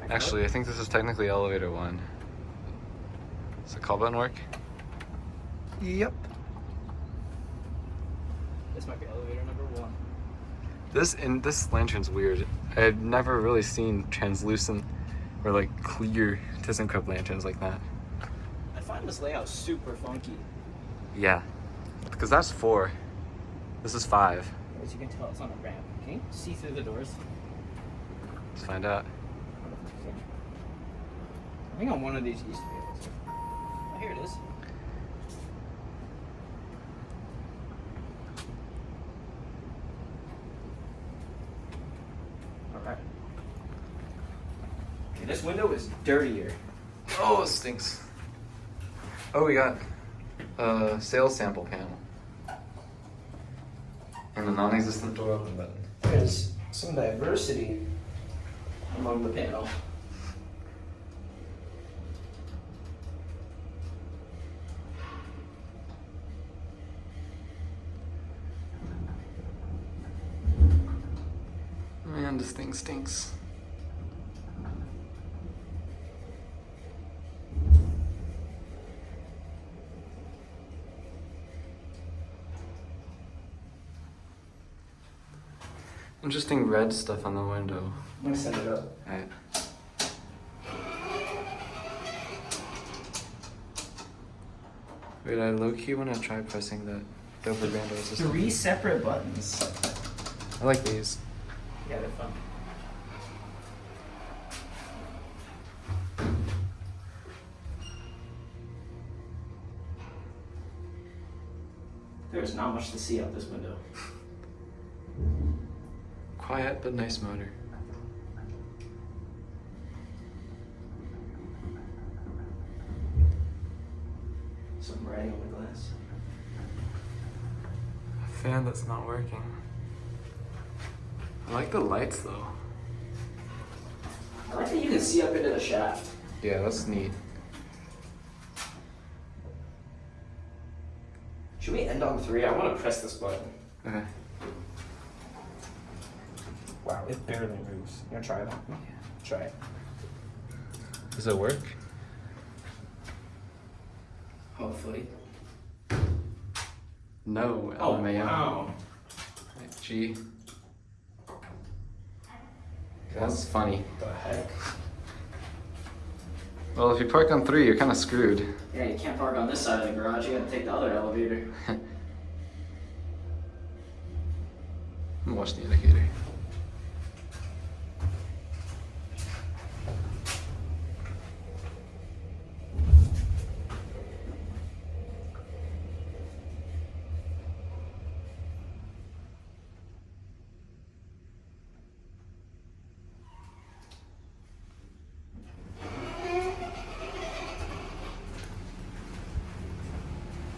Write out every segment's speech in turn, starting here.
Actually, I think this is technically elevator 1. Does the call button work? Yep. This might be elevator number 1. This lantern's weird. I've never really seen translucent or like clear ThyssenKrupp lanterns like that. I find this layout super funky. Yeah, because that's 4. This is 5. As you can tell, it's on a ramp. Can you see through the doors? Let's find out. I think on one of these used to be able to. Oh, here it is. Alright. Okay, this window is dirtier. Oh, it stinks. Oh, we got a sales sample panel. And a non-existent door open button. There's some diversity among the panel. Man, this thing stinks. Interesting red stuff on the window. I'm gonna send it up. Alright. Wait, I low-key wanna try pressing that Dover Bando system. 3 separate buttons. I like these. Yeah, they're fun. There's not much to see out this window. Quiet but nice motor. Some writing on the glass. A fan that's not working. I like the lights though. I like that you can see up into the shaft. Yeah, that's neat. Should we end on 3? I want to press this button. Okay. Wow, it barely moves. You gonna try that? Yeah. Try it. Does it work? Hopefully. No, Oh, LMAO. wow. Right, G. That's funny. What the heck? Well, if you park on 3, you're kind of screwed. Yeah, you can't park on this side of the garage. You gotta take the other elevator. Watch the indicator.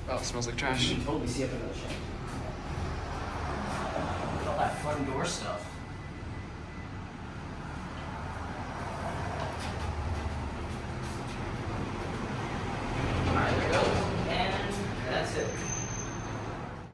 Oh, it smells like trash. You can totally see up into the shaft. Look at all that front door stuff.